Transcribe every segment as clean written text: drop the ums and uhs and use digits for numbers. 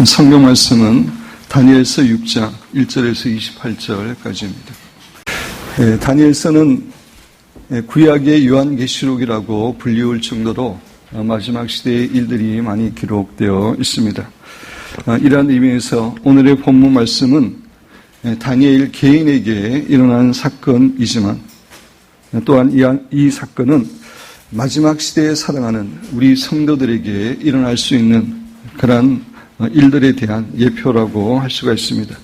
성경 말씀은 다니엘서 6장 1절에서 28절까지입니다. 다니엘서는 구약의 요한계시록이라고 불리울 정도로 마지막 시대의 일들이 많이 기록되어 있습니다. 이러한 의미에서 오늘의 본문 말씀은 다니엘 개인에게 일어난 사건이지만 또한 이 사건은 마지막 시대에 살아가는 우리 성도들에게 일어날 수 있는 그러한 일들에 대한 예표라고 할 수가 있습니다.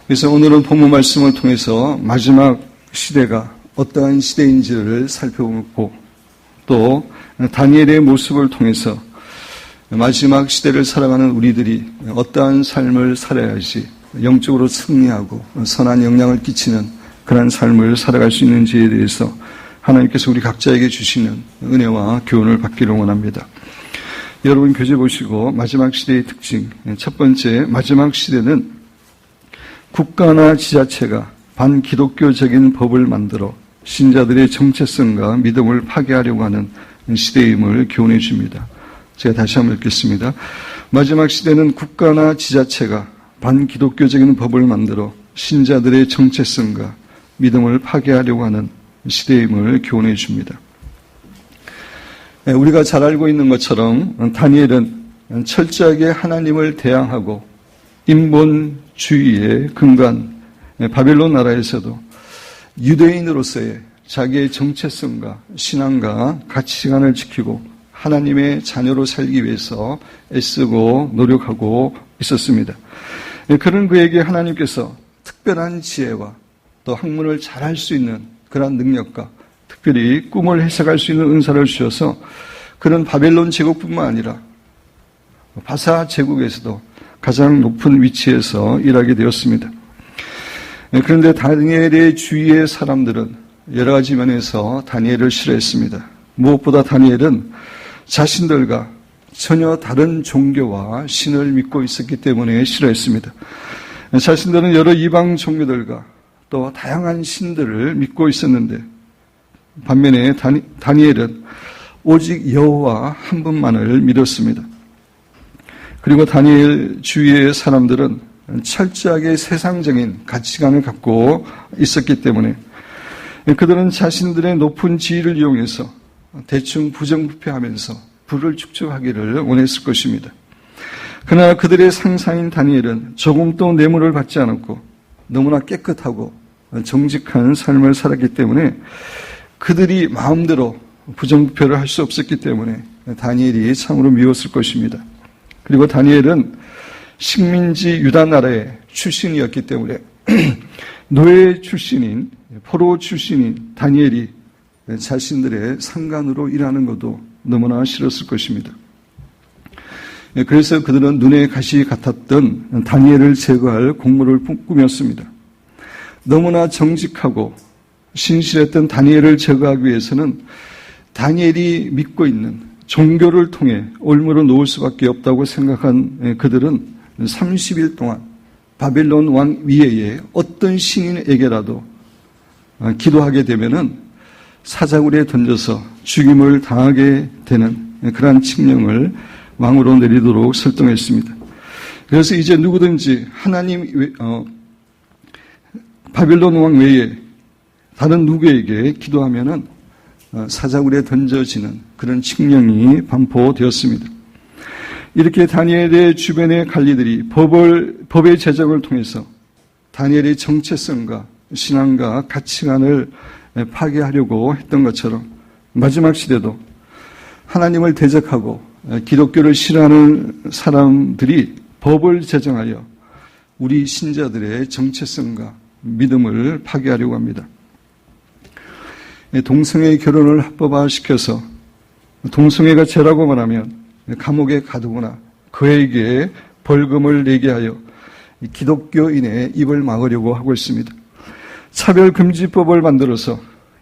그래서 오늘은 본문 말씀을 통해서 마지막 시대가 어떠한 시대인지를 살펴보고 또 다니엘의 모습을 통해서 마지막 시대를 살아가는 우리들이 어떠한 삶을 살아야지 영적으로 승리하고 선한 영향을 끼치는 그런 삶을 살아갈 수 있는지에 대해서 하나님께서 우리 각자에게 주시는 은혜와 교훈을 받기를 원합니다. 여러분 교재 보시고 마지막 시대의 특징, 첫 번째, 마지막 시대는 국가나 지자체가 반기독교적인 법을 만들어 신자들의 정체성과 믿음을 파괴하려고 하는 시대임을 교훈해 줍니다. 제가 다시 한번 읽겠습니다. 마지막 시대는 국가나 지자체가 반기독교적인 법을 만들어 신자들의 정체성과 믿음을 파괴하려고 하는 시대임을 교훈해 줍니다. 우리가 잘 알고 있는 것처럼 다니엘은 철저하게 하나님을 대항하고 인본주의에 근거한 바벨론 나라에서도 유대인으로서의 자기의 정체성과 신앙과 가치관을 지키고 하나님의 자녀로 살기 위해서 애쓰고 노력하고 있었습니다. 그런 그에게 하나님께서 특별한 지혜와 또 학문을 잘할 수 있는 그런 능력과 특별히 꿈을 해석할 수 있는 은사를 주셔서 그는 바벨론 제국뿐만 아니라 바사 제국에서도 가장 높은 위치에서 일하게 되었습니다. 그런데 다니엘의 주위의 사람들은 여러 가지 면에서 다니엘을 싫어했습니다. 무엇보다 다니엘은 자신들과 전혀 다른 종교와 신을 믿고 있었기 때문에 싫어했습니다. 자신들은 여러 이방 종교들과 또 다양한 신들을 믿고 있었는데 반면에 다니엘은 오직 여호와 한 분만을 믿었습니다. 그리고 다니엘 주위의 사람들은 철저하게 세상적인 가치관을 갖고 있었기 때문에 그들은 자신들의 높은 지위를 이용해서 대충 부정부패하면서 부를 축적하기를 원했을 것입니다. 그러나 그들의 상사인 다니엘은 조금도 뇌물을 받지 않았고 너무나 깨끗하고 정직한 삶을 살았기 때문에 그들이 마음대로 부정부패를 할 수 없었기 때문에 다니엘이 참으로 미웠을 것입니다. 그리고 다니엘은 식민지 유다 나라의 출신이었기 때문에 노예 출신인 포로 출신인 다니엘이 자신들의 상관으로 일하는 것도 너무나 싫었을 것입니다. 그래서 그들은 눈에 가시 같았던 다니엘을 제거할 공모를 꾸몄습니다. 너무나 정직하고 신실했던 다니엘을 제거하기 위해서는 다니엘이 믿고 있는 종교를 통해 올무로 놓을 수밖에 없다고 생각한 그들은 30일 동안 바벨론 왕 위에의 어떤 신인에게라도 기도하게 되면은 사자굴에 던져서 죽임을 당하게 되는 그러한 칙령을 왕으로 내리도록 설정했습니다. 그래서 이제 누구든지 바벨론 왕 외에 다른 누구에게 기도하면은 사자굴에 던져지는 그런 칙령이 반포되었습니다. 이렇게 다니엘의 주변의 관리들이 법의 제정을 통해서 다니엘의 정체성과 신앙과 가치관을 파괴하려고 했던 것처럼 마지막 시대도 하나님을 대적하고 기독교를 싫어하는 사람들이 법을 제정하여 우리 신자들의 정체성과 믿음을 파괴하려고 합니다. 동성애 결혼을 합법화시켜서 동성애가 죄라고 말하면 감옥에 가두거나 그에게 벌금을 내게 하여 기독교인의 입을 막으려고 하고 있습니다. 차별금지법을 만들어서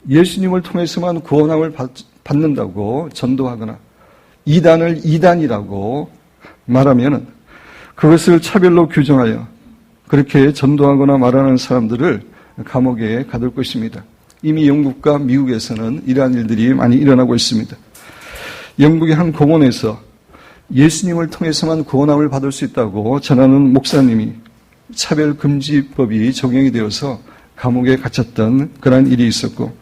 예수님을 통해서만 구원함을 받는다고 전도하거나 이단을 이단이라고 말하면 그것을 차별로 규정하여 그렇게 전도하거나 말하는 사람들을 감옥에 가둘 것입니다. 이미 영국과 미국에서는 이러한 일들이 많이 일어나고 있습니다. 영국의 한 공원에서 예수님을 통해서만 구원함을 받을 수 있다고 전하는 목사님이 차별금지법이 적용이 되어서 감옥에 갇혔던 그런 일이 있었고,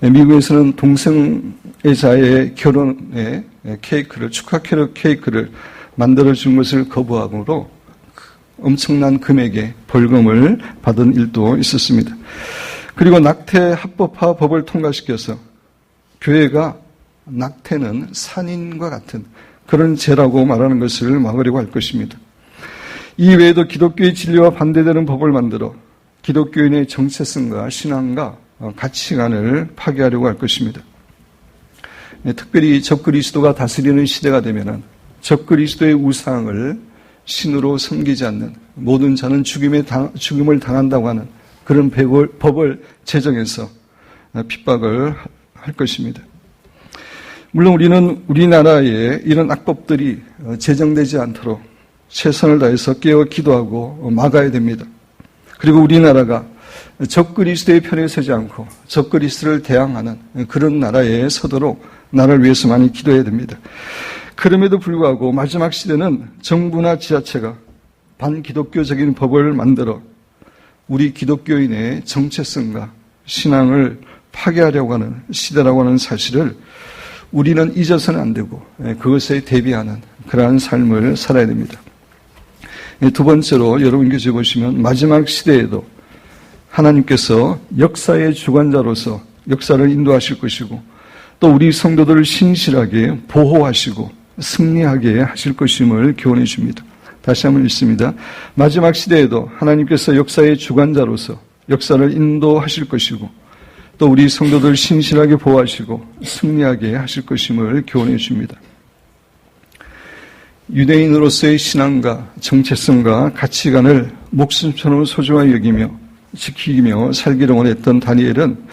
미국에서는 동성애자의 결혼에 축하 케이크를 만들어준 것을 거부함으로 엄청난 금액의 벌금을 받은 일도 있었습니다. 그리고 낙태 합법화 법을 통과시켜서 교회가 낙태는 산인과 같은 그런 죄라고 말하는 것을 막으려고 할 것입니다. 이 외에도 기독교의 진리와 반대되는 법을 만들어 기독교인의 정체성과 신앙과 가치관을 파괴하려고 할 것입니다. 특별히 적그리스도가 다스리는 시대가 되면은 적그리스도의 우상을 신으로 섬기지 않는 모든 자는 죽임을 당한다고 하는 그런 법을 제정해서 핍박을 할 것입니다. 물론 우리는 우리나라에 이런 악법들이 제정되지 않도록 최선을 다해서 깨어 기도하고 막아야 됩니다. 그리고 우리나라가 적그리스도의 편에 서지 않고 적그리스도를 대항하는 그런 나라에 서도록 나라를 위해서 많이 기도해야 됩니다. 그럼에도 불구하고 마지막 시대는 정부나 지자체가 반기독교적인 법을 만들어 우리 기독교인의 정체성과 신앙을 파괴하려고 하는 시대라고 하는 사실을 우리는 잊어서는 안 되고 그것에 대비하는 그러한 삶을 살아야 됩니다. 두 번째로 여러분 교재 보시면 마지막 시대에도 하나님께서 역사의 주관자로서 역사를 인도하실 것이고 또 우리 성도들을 신실하게 보호하시고 승리하게 하실 것임을 교훈해 줍니다. 다시 한번 읽습니다. 마지막 시대에도 하나님께서 역사의 주관자로서 역사를 인도하실 것이고 또 우리 성도들 신실하게 보호하시고 승리하게 하실 것임을 교훈해 줍니다. 유대인으로서의 신앙과 정체성과 가치관을 목숨처럼 소중하게 여기며 지키며 살기를 원했던 다니엘은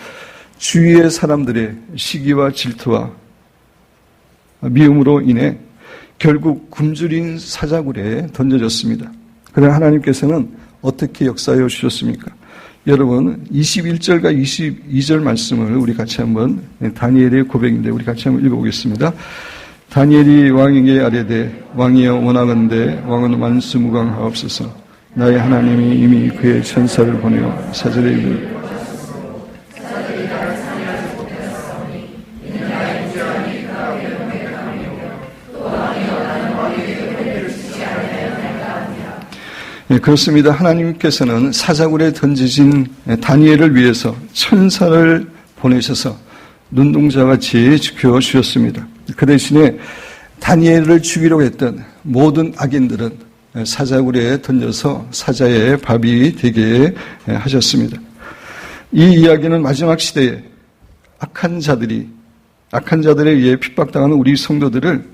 주위의 사람들의 시기와 질투와 미움으로 인해 결국 굶주린 사자굴에 던져졌습니다. 그러나 하나님께서는 어떻게 역사해 주셨습니까? 여러분 21절과 22절 말씀을 우리 같이 한번 다니엘의 고백인데 우리 같이 한번 읽어보겠습니다. 다니엘이 왕에게 아뢰되 왕이여 원하건대 왕은 만수무강하옵소서. 나의 하나님이 이미 그의 천사를 보내어 사절에 이르 네, 그렇습니다. 하나님께서는 사자굴에 던져진 다니엘을 위해서 천사를 보내셔서 눈동자같이 지켜주셨습니다. 그 대신에 다니엘을 죽이려고 했던 모든 악인들은 사자굴에 던져서 사자의 밥이 되게 하셨습니다. 이 이야기는 마지막 시대에 악한 자들에 의해 핍박당하는 우리 성도들을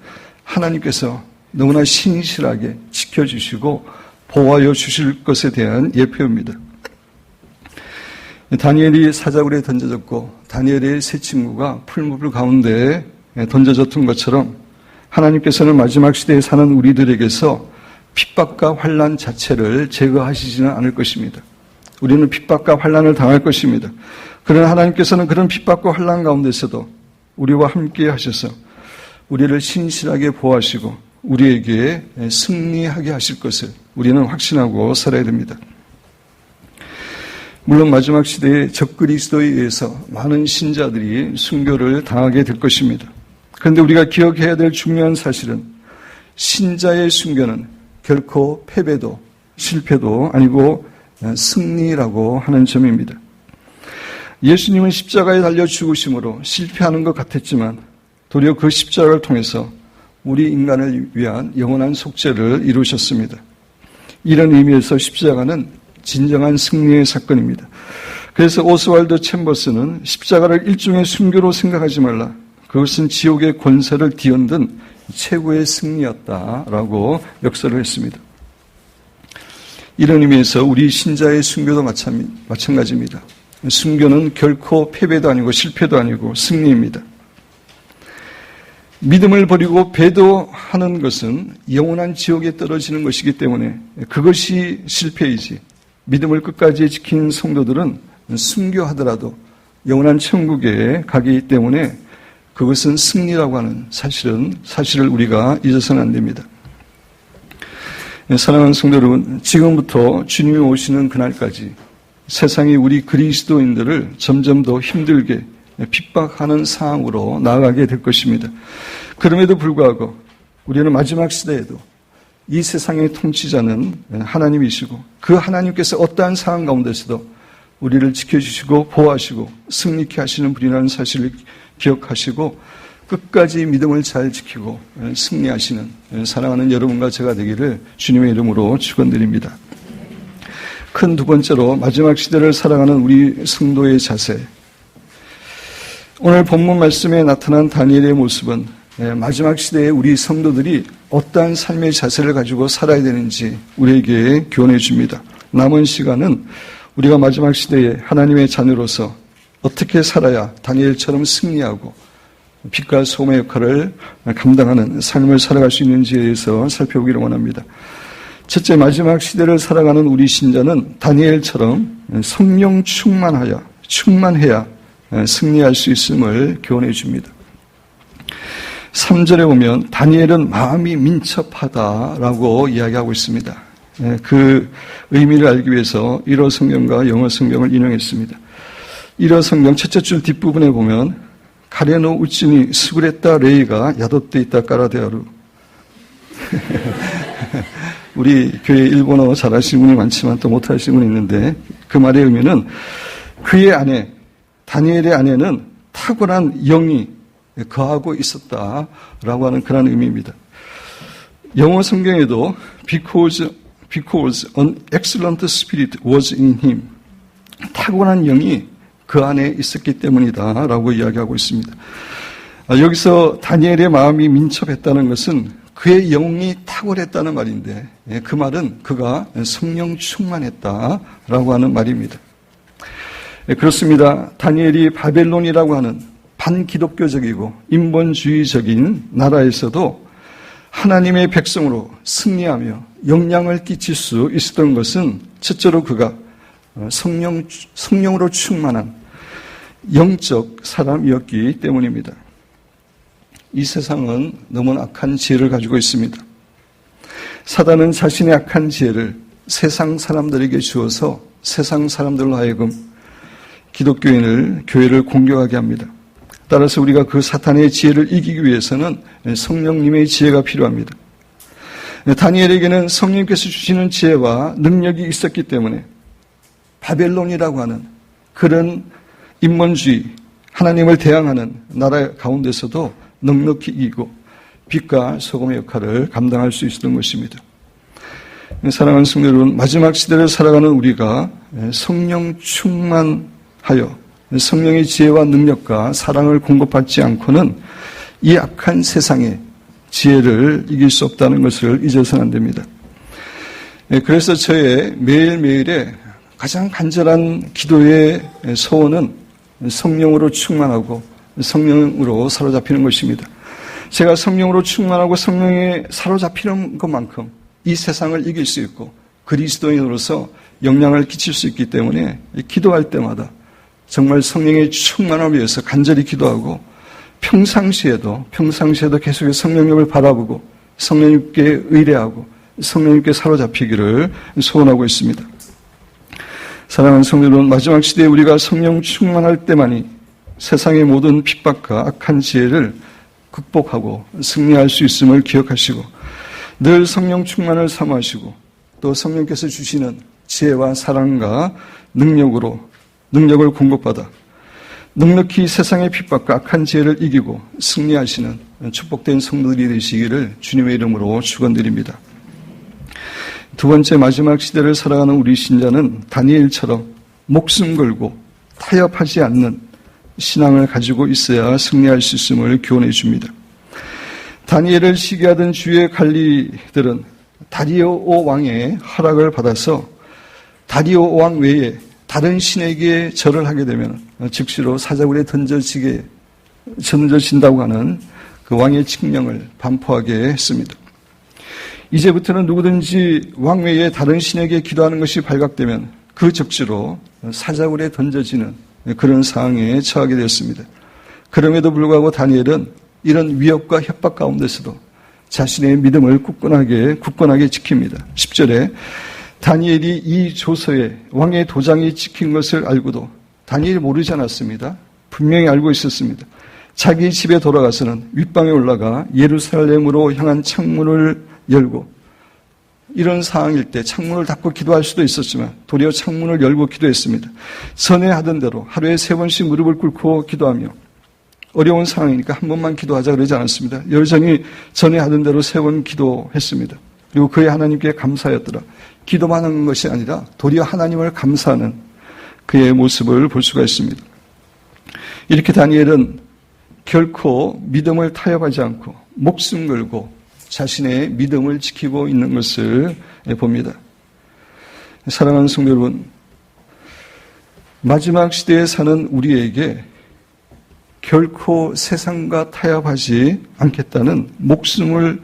하나님께서 너무나 신실하게 지켜주시고 보호하여 주실 것에 대한 예표입니다. 다니엘이 사자굴에 던져졌고 다니엘의 세 친구가 풀무불 가운데 던져졌던 것처럼 하나님께서는 마지막 시대에 사는 우리들에게서 핍박과 환난 자체를 제거하시지는 않을 것입니다. 우리는 핍박과 환난을 당할 것입니다. 그러나 하나님께서는 그런 핍박과 환난 가운데서도 우리와 함께 하셔서 우리를 신실하게 보호하시고 우리에게 승리하게 하실 것을 우리는 확신하고 살아야 됩니다. 물론 마지막 시대에 적그리스도에 의해서 많은 신자들이 순교를 당하게 될 것입니다. 그런데 우리가 기억해야 될 중요한 사실은 신자의 순교는 결코 패배도 실패도 아니고 승리라고 하는 점입니다. 예수님은 십자가에 달려 죽으심으로 실패하는 것 같았지만 도리어 그 십자가를 통해서 우리 인간을 위한 영원한 속죄를 이루셨습니다. 이런 의미에서 십자가는 진정한 승리의 사건입니다. 그래서 오스왈드 챔버스는 십자가를 일종의 순교로 생각하지 말라. 그것은 지옥의 권세를 뒤흔든 최고의 승리였다라고 역설을 했습니다. 이런 의미에서 우리 신자의 순교도 마찬가지입니다. 순교는 결코 패배도 아니고 실패도 아니고 승리입니다. 믿음을 버리고 배도하는 것은 영원한 지옥에 떨어지는 것이기 때문에 그것이 실패이지 믿음을 끝까지 지킨 성도들은 순교하더라도 영원한 천국에 가기 때문에 그것은 승리라고 하는 사실을 우리가 잊어서는 안 됩니다. 사랑하는 성도 여러분, 지금부터 주님이 오시는 그날까지 세상이 우리 그리스도인들을 점점 더 힘들게 핍박하는 상황으로 나아가게 될 것입니다. 그럼에도 불구하고 우리는 마지막 시대에도 이 세상의 통치자는 하나님이시고 그 하나님께서 어떠한 상황 가운데서도 우리를 지켜주시고 보호하시고 승리케 하시는 분이라는 사실을 기억하시고 끝까지 믿음을 잘 지키고 승리하시는 사랑하는 여러분과 제가 되기를 주님의 이름으로 축원드립니다. 큰 두 번째로 마지막 시대를 살아가는 우리 성도의 자세. 오늘 본문 말씀에 나타난 다니엘의 모습은 마지막 시대에 우리 성도들이 어떠한 삶의 자세를 가지고 살아야 되는지 우리에게 교훈해 줍니다. 남은 시간은 우리가 마지막 시대에 하나님의 자녀로서 어떻게 살아야 다니엘처럼 승리하고 빛과 소금의 역할을 감당하는 삶을 살아갈 수 있는지에 대해서 살펴보기를 원합니다. 첫째, 마지막 시대를 살아가는 우리 신자는 다니엘처럼 성령 충만해야 승리할 수 있음을 교훈해 줍니다. 3절에 보면 다니엘은 마음이 민첩하다라고 이야기하고 있습니다. 그 의미를 알기 위해서 일어 성경과 영어 성경을 인용했습니다. 일어 성경 첫째 줄 뒷부분에 보면 가레노 우찌니 스구레타 레이가 야도떼 있다 까라데아루. 우리 교회 일본어 잘하시는 분이 많지만 또 못하시는 분이 있는데 그 말의 의미는 그의 아내 다니엘의 아내는 탁월한 영이 거하고 있었다라고 하는 그런 의미입니다. 영어 성경에도 because an excellent spirit was in him. 탁월한 영이 그 안에 있었기 때문이다라고 이야기하고 있습니다. 여기서 다니엘의 마음이 민첩했다는 것은 그의 영이 탁월했다는 말인데 그 말은 그가 성령 충만했다라고 하는 말입니다. 그렇습니다. 다니엘이 바벨론이라고 하는 반기독교적이고 인본주의적인 나라에서도 하나님의 백성으로 승리하며 영향을 끼칠 수 있었던 것은 첫째로 그가 성령으로 충만한 영적 사람이었기 때문입니다. 이 세상은 너무나 악한 지혜를 가지고 있습니다. 사단은 자신의 악한 지혜를 세상 사람들에게 주어서 세상 사람들로 하여금 교회를 공격하게 합니다. 따라서 우리가 그 사탄의 지혜를 이기기 위해서는 성령님의 지혜가 필요합니다. 다니엘에게는 성령님께서 주시는 지혜와 능력이 있었기 때문에 바벨론이라고 하는 그런 인본주의, 하나님을 대항하는 나라 가운데서도 넉넉히 이기고 빛과 소금의 역할을 감당할 수 있었던 것입니다. 사랑하는 성도 여러분, 마지막 시대를 살아가는 우리가 성령 충만하여 성령의 지혜와 능력과 사랑을 공급받지 않고는 이 악한 세상의 지혜를 이길 수 없다는 것을 잊어서는 안 됩니다. 그래서 저의 매일매일의 가장 간절한 기도의 소원은 성령으로 충만하고 성령으로 사로잡히는 것입니다. 제가 성령으로 충만하고 성령에 사로잡히는 것만큼 이 세상을 이길 수 있고 그리스도인으로서 영향을 끼칠 수 있기 때문에 기도할 때마다 정말 성령의 충만함을 위해서 간절히 기도하고 평상시에도 계속해서 성령님을 바라보고 성령님께 의뢰하고 성령님께 사로잡히기를 소원하고 있습니다. 사랑하는 성도 여러분, 마지막 시대에 우리가 성령 충만할 때만이 세상의 모든 핍박과 악한 지혜를 극복하고 승리할 수 있음을 기억하시고 늘 성령 충만을 사모하시고 또 성령께서 주시는 지혜와 사랑과 능력을 공급받아 넉넉히 세상의 핍박과 악한 지혜를 이기고 승리하시는 축복된 성도들이 되시기를 주님의 이름으로 축원드립니다. 두 번째, 마지막 시대를 살아가는 우리 신자는 다니엘처럼 목숨 걸고 타협하지 않는 신앙을 가지고 있어야 승리할 수 있음을 교훈해 줍니다. 다니엘을 시기하던 주의 관리들은 다리오 왕의 허락을 받아서 다리오 왕 외에 다른 신에게 절을 하게 되면 즉시로 사자굴에 던져진다고 하는 그 왕의 칙령을 반포하게 했습니다. 이제부터는 누구든지 왕 외에 다른 신에게 기도하는 것이 발각되면 그 즉시로 사자굴에 던져지는 그런 상황에 처하게 되었습니다. 그럼에도 불구하고 다니엘은 이런 위협과 협박 가운데서도 자신의 믿음을 굳건하게 지킵니다. 10절에 다니엘이 이 조서에 왕의 도장이 찍힌 것을 알고도 다니엘이 모르지 않았습니다. 분명히 알고 있었습니다. 자기 집에 돌아가서는 윗방에 올라가 예루살렘으로 향한 창문을 열고, 이런 상황일 때 창문을 닫고 기도할 수도 있었지만 도리어 창문을 열고 기도했습니다. 전에 하던 대로 하루에 3번씩 무릎을 꿇고 기도하며, 어려운 상황이니까 한 번만 기도하자 그러지 않았습니다. 여전히 전에 하던 대로 3번 기도했습니다. 그리고 그의 하나님께 감사였더라. 기도만 하는 것이 아니라 도리어 하나님을 감사하는 그의 모습을 볼 수가 있습니다. 이렇게 다니엘은 결코 믿음을 타협하지 않고 목숨 걸고 자신의 믿음을 지키고 있는 것을 봅니다. 사랑하는 성도 여러분, 마지막 시대에 사는 우리에게 결코 세상과 타협하지 않겠다는 목숨을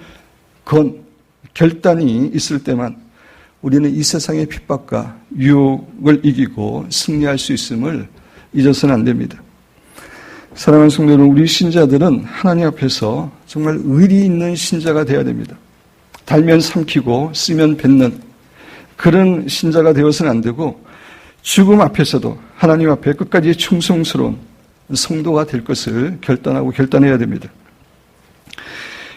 건 결단이 있을 때만 우리는 이 세상의 핍박과 유혹을 이기고 승리할 수 있음을 잊어서는 안 됩니다. 사랑하는 성도 여러분, 우리 신자들은 하나님 앞에서 정말 의리 있는 신자가 되어야 됩니다. 달면 삼키고 쓰면 뱉는 그런 신자가 되어서는 안 되고, 죽음 앞에서도 하나님 앞에 끝까지 충성스러운 성도가 될 것을 결단해야 됩니다.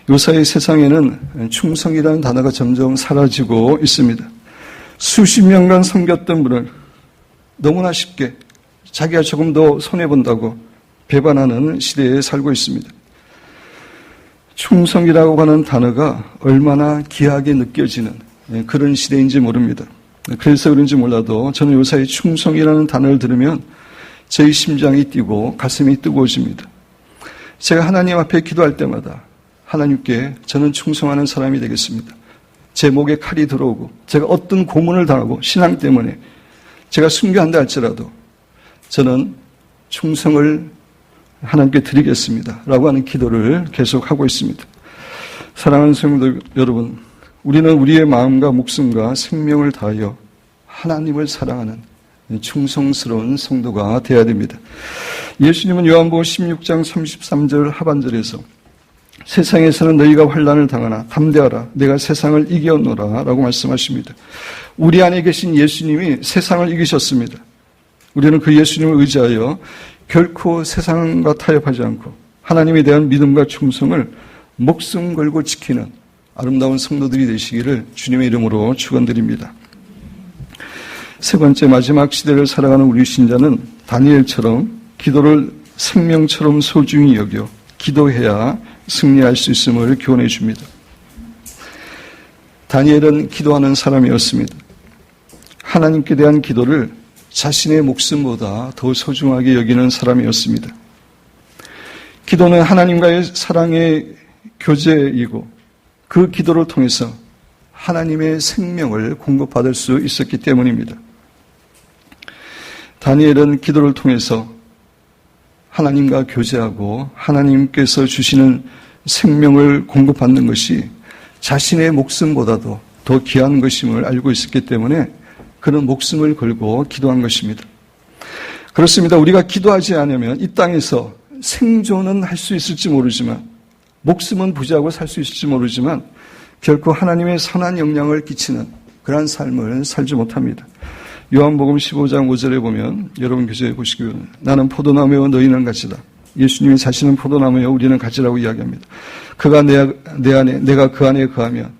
요사이 세상에는 충성이라는 단어가 점점 사라지고 있습니다. 수십 년간 섬겼던 분을 너무나 쉽게 자기가 조금 더 손해본다고 배반하는 시대에 살고 있습니다. 충성이라고 하는 단어가 얼마나 귀하게 느껴지는 그런 시대인지 모릅니다. 그래서 그런지 몰라도 저는 요사이 충성이라는 단어를 들으면 저희 심장이 뛰고 가슴이 뜨거워집니다. 제가 하나님 앞에 기도할 때마다 하나님께 저는 충성하는 사람이 되겠습니다. 제 목에 칼이 들어오고 제가 어떤 고문을 당하고 신앙 때문에 제가 순교한다 할지라도 저는 충성을 하나님께 드리겠습니다 라고 하는 기도를 계속하고 있습니다. 사랑하는 성도 여러분, 우리는 우리의 마음과 목숨과 생명을 다하여 하나님을 사랑하는 충성스러운 성도가 되어야 됩니다. 예수님은 요한복음 16장 33절 하반절에서 세상에서는 너희가 환난을 당하나 담대하라, 내가 세상을 이겼노라 라고 말씀하십니다. 우리 안에 계신 예수님이 세상을 이기셨습니다. 우리는 그 예수님을 의지하여 결코 세상과 타협하지 않고 하나님에 대한 믿음과 충성을 목숨 걸고 지키는 아름다운 성도들이 되시기를 주님의 이름으로 축원드립니다. 세 번째, 마지막 시대를 살아가는 우리 신자는 다니엘처럼 기도를 생명처럼 소중히 여겨 기도해야 승리할 수 있음을 교훈해 줍니다. 다니엘은 기도하는 사람이었습니다. 하나님께 대한 기도를 자신의 목숨보다 더 소중하게 여기는 사람이었습니다. 기도는 하나님과의 사랑의 교제이고 그 기도를 통해서 하나님의 생명을 공급받을 수 있었기 때문입니다. 다니엘은 기도를 통해서 하나님과 교제하고 하나님께서 주시는 생명을 공급받는 것이 자신의 목숨보다도 더 귀한 것임을 알고 있었기 때문에 그는 목숨을 걸고 기도한 것입니다. 그렇습니다. 우리가 기도하지 않으면 이 땅에서 생존은 할 수 있을지 모르지만, 목숨은 부지하고 살 수 있을지 모르지만 결코 하나님의 선한 영향을 끼치는 그러한 삶을 살지 못합니다. 요한복음 15장 5절에 보면, 여러분 교재에 보시기를, 나는 포도나무요 너희는 가지다. 예수님이 자신은 포도나무요 우리는 가지라고 이야기합니다. 그가 내 안에, 내가 그 안에 거하면,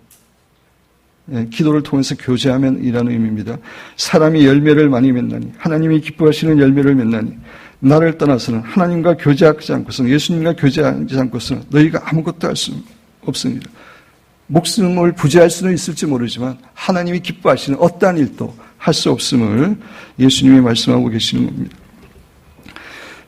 기도를 통해서 교제하면 이라는 의미입니다. 사람이 열매를 많이 맺나니, 하나님이 기뻐하시는 열매를 맺나니, 나를 떠나서는 하나님과 교제하지 않고서는, 예수님과 교제하지 않고서는 너희가 아무것도 할 수 없습니다. 목숨을 부지할 수는 있을지 모르지만 하나님이 기뻐하시는 어떠한 일도 할 수 없음을 예수님이 말씀하고 계시는 겁니다.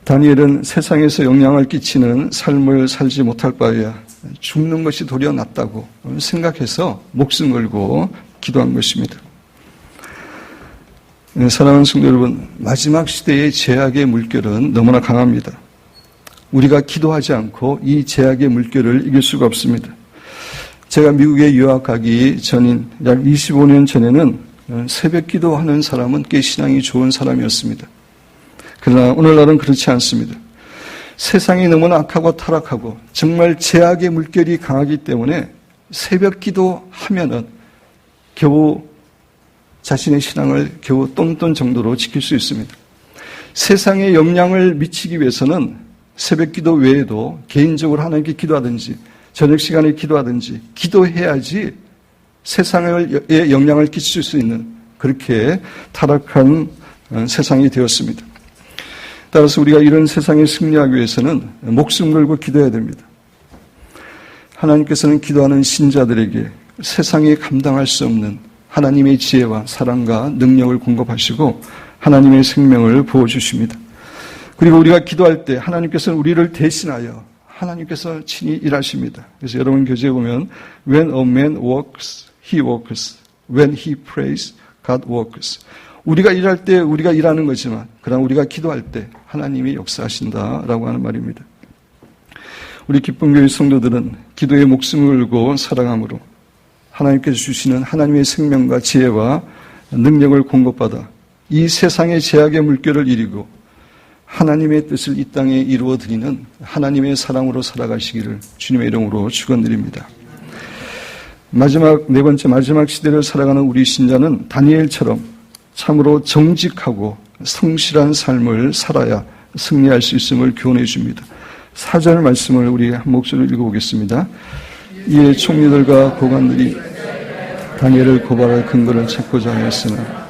다니엘은 세상에서 영향을 끼치는 삶을 살지 못할 바에야 죽는 것이 도리어 낫다고 생각해서 목숨 걸고 기도한 것입니다. 사랑하는 성도 여러분, 마지막 시대의 제약의 물결은 너무나 강합니다. 우리가 기도하지 않고 이 제약의 물결을 이길 수가 없습니다. 제가 미국에 유학 가기 전인 약 25년 전에는 새벽 기도하는 사람은 꽤 신앙이 좋은 사람이었습니다. 그러나 오늘날은 그렇지 않습니다. 세상이 너무나 악하고 타락하고 정말 죄악의 물결이 강하기 때문에 새벽 기도하면은 겨우 자신의 신앙을 겨우 똔똔 정도로 지킬 수 있습니다. 세상에 영향을 미치기 위해서는 새벽 기도 외에도 개인적으로 하나님께 기도하든지 저녁 시간에 기도하든지 기도해야지 세상에 영향을 끼칠 수 있는 그렇게 타락한 세상이 되었습니다. 따라서 우리가 이런 세상에 승리하기 위해서는 목숨 걸고 기도해야 됩니다. 하나님께서는 기도하는 신자들에게 세상에 감당할 수 없는 하나님의 지혜와 사랑과 능력을 공급하시고 하나님의 생명을 부어주십니다. 그리고 우리가 기도할 때 하나님께서는 우리를 대신하여 하나님께서 친히 일하십니다. 그래서 여러분 교재에 보면 When a man works, he works. When he prays, God works. 우리가 일할 때 우리가 일하는 거지만 그러나 우리가 기도할 때 하나님이 역사하신다라고 하는 말입니다. 우리 기쁨교회 성도들은 기도에 목숨을 걸고 살아감으로 하나님께서 주시는 하나님의 생명과 지혜와 능력을 공급받아 이 세상의 죄악의 물결을 이기고 하나님의 뜻을 이 땅에 이루어 드리는 하나님의 사랑으로 살아가시기를 주님의 이름으로 축원드립니다. 네 번째 마지막 시대를 살아가는 우리 신자는 다니엘처럼 참으로 정직하고 성실한 삶을 살아야 승리할 수 있음을 교훈해 줍니다. 4절 말씀을 우리 한 목소리로 읽어보겠습니다. 이에 총리들과 고관들이 다니엘을 고발할 근거를 찾고자 하였으나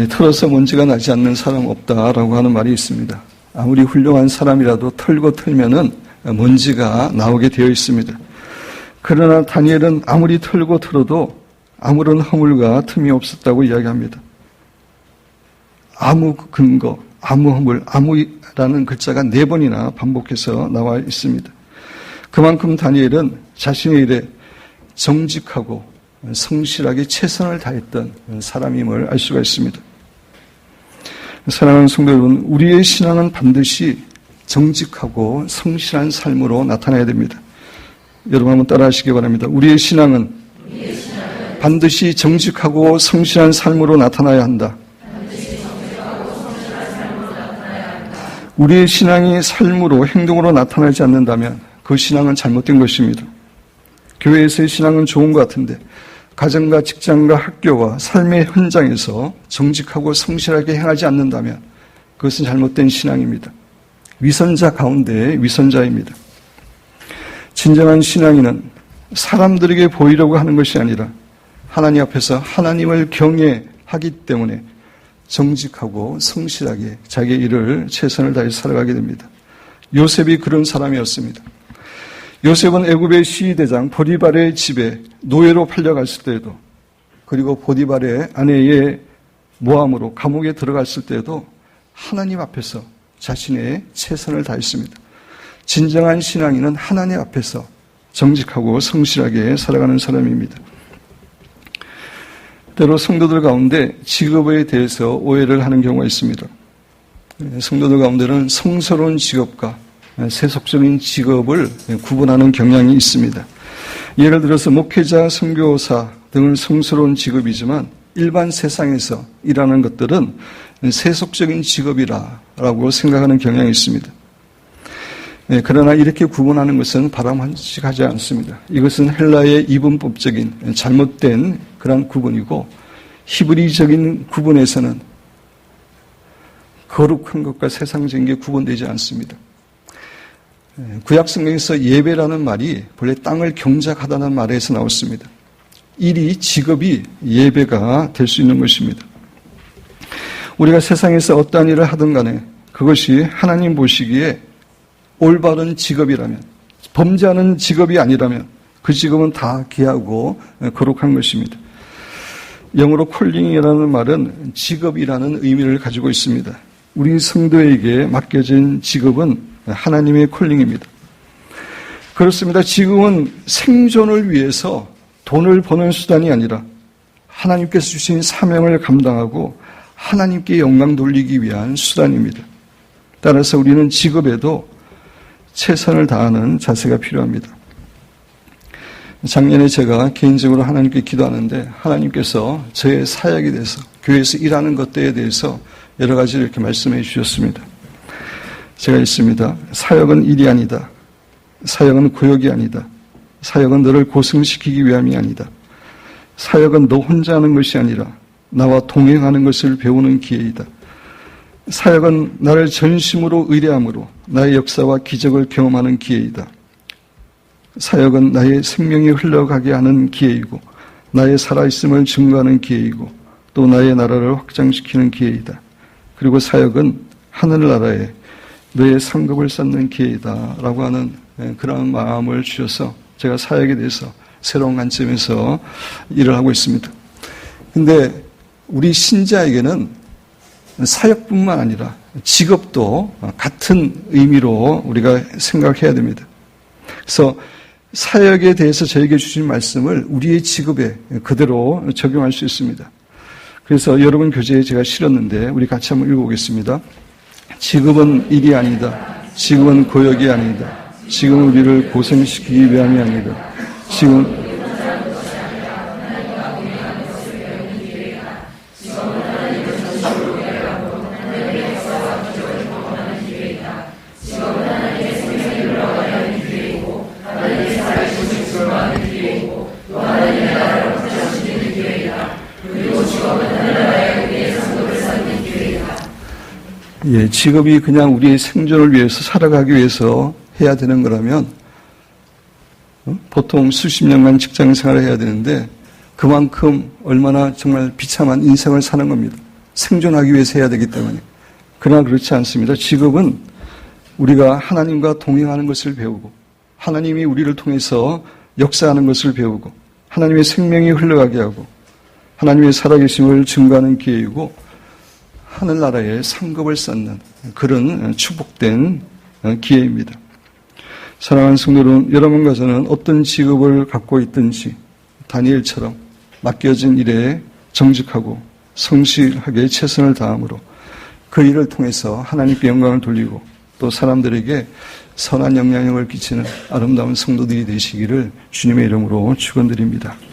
털어서 먼지가 나지 않는 사람 없다라고 하는 말이 있습니다. 아무리 훌륭한 사람이라도 털고 털면은 먼지가 나오게 되어 있습니다. 그러나 다니엘은 아무리 털고 털어도 아무런 허물과 틈이 없었다고 이야기합니다. 아무 근거, 아무 허물, 아무라는 글자가 4번이나 반복해서 나와 있습니다. 그만큼 다니엘은 자신의 일에 정직하고 성실하게 최선을 다했던 사람임을 알 수가 있습니다. 사랑하는 성도 여러분, 우리의 신앙은 반드시 정직하고 성실한 삶으로 나타나야 됩니다. 여러분 한번 따라 하시기 바랍니다. 우리의 신앙은 반드시 정직하고 성실한 삶으로 나타나야 한다. 우리의 신앙이 삶으로 행동으로 나타나지 않는다면 그 신앙은 잘못된 것입니다. 교회에서의 신앙은 좋은 것 같은데 가정과 직장과 학교와 삶의 현장에서 정직하고 성실하게 행하지 않는다면 그것은 잘못된 신앙입니다. 위선자 가운데 위선자입니다. 진정한 신앙인은 사람들에게 보이려고 하는 것이 아니라 하나님 앞에서 하나님을 경외하기 때문에 정직하고 성실하게 자기의 일을 최선을 다해 살아가게 됩니다. 요셉이 그런 사람이었습니다. 요셉은 애굽의 시위대장 보디발의 집에 노예로 팔려갔을 때에도 그리고 보디발의 아내의 모함으로 감옥에 들어갔을 때에도 하나님 앞에서 자신의 최선을 다했습니다. 진정한 신앙인은 하나님 앞에서 정직하고 성실하게 살아가는 사람입니다. 때로 성도들 가운데 직업에 대해서 오해를 하는 경우가 있습니다. 성도들 가운데는 성스러운 직업과 세속적인 직업을 구분하는 경향이 있습니다. 예를 들어서 목회자, 선교사 등은 성스러운 직업이지만 일반 세상에서 일하는 것들은 세속적인 직업이라고 생각하는 경향이 있습니다. 그러나 이렇게 구분하는 것은 바람직하지 않습니다. 이것은 헬라의 이분법적인 잘못된 그런 구분이고 히브리적인 구분에서는 거룩한 것과 세상적인 게 구분되지 않습니다. 구약 성경에서 예배라는 말이 본래 땅을 경작하다는 말에서 나왔습니다. 일이 직업이 예배가 될 수 있는 것입니다. 우리가 세상에서 어떠한 일을 하든 간에 그것이 하나님 보시기에 올바른 직업이라면 범죄하는 직업이 아니라면 그 직업은 다 귀하고 거룩한 것입니다. 영어로 콜링이라는 말은 직업이라는 의미를 가지고 있습니다. 우리 성도에게 맡겨진 직업은 하나님의 콜링입니다. 그렇습니다. 지금은 생존을 위해서 돈을 버는 수단이 아니라 하나님께서 주신 사명을 감당하고 하나님께 영광 돌리기 위한 수단입니다. 따라서 우리는 직업에도 최선을 다하는 자세가 필요합니다. 작년에 제가 개인적으로 하나님께 기도하는데 하나님께서 저의 사역에 대해서 교회에서 일하는 것들에 대해서 여러 가지를 이렇게 말씀해 주셨습니다. 제가 있습니다. 사역은 일이 아니다. 사역은 고역이 아니다. 사역은 너를 고생시키기 위함이 아니다. 사역은 너 혼자 하는 것이 아니라 나와 동행하는 것을 배우는 기회이다. 사역은 나를 전심으로 의뢰함으로 나의 역사와 기적을 경험하는 기회이다. 사역은 나의 생명이 흘러가게 하는 기회이고 나의 살아있음을 증거하는 기회이고 또 나의 나라를 확장시키는 기회이다. 그리고 사역은 하늘나라에 너의 상급을 쌓는 기회이다 라고 하는 그런 마음을 주셔서 제가 사역에 대해서 새로운 관점에서 일을 하고 있습니다. 근데 우리 신자에게는 사역뿐만 아니라 직업도 같은 의미로 우리가 생각해야 됩니다. 그래서 사역에 대해서 저에게 주신 말씀을 우리의 직업에 그대로 적용할 수 있습니다. 그래서 여러분 교재에 제가 실었는데 우리 같이 한번 읽어보겠습니다. 직업은 일이 아니다. 직업은 고역이 아니다. 지금 우리를 고생시키기 위함이 아니다. 지금 직업이 그냥 우리의 생존을 위해서 살아가기 위해서 해야 되는 거라면 보통 수십 년간 직장 생활을 해야 되는데 그만큼 얼마나 정말 비참한 인생을 사는 겁니다. 생존하기 위해서 해야 되기 때문에. 그러나 그렇지 않습니다. 직업은 우리가 하나님과 동행하는 것을 배우고 하나님이 우리를 통해서 역사하는 것을 배우고 하나님의 생명이 흘러가게 하고 하나님의 살아계심을 증거하는 기회이고 하늘나라에 상급을 쌓는 그런 축복된 기회입니다. 사랑하는 성도 여러분, 여러분과 저는 어떤 직업을 갖고 있든지 다니엘처럼 맡겨진 일에 정직하고 성실하게 최선을 다함으로 그 일을 통해서 하나님께 영광을 돌리고 또 사람들에게 선한 영향력을 끼치는 아름다운 성도들이 되시기를 주님의 이름으로 축원드립니다.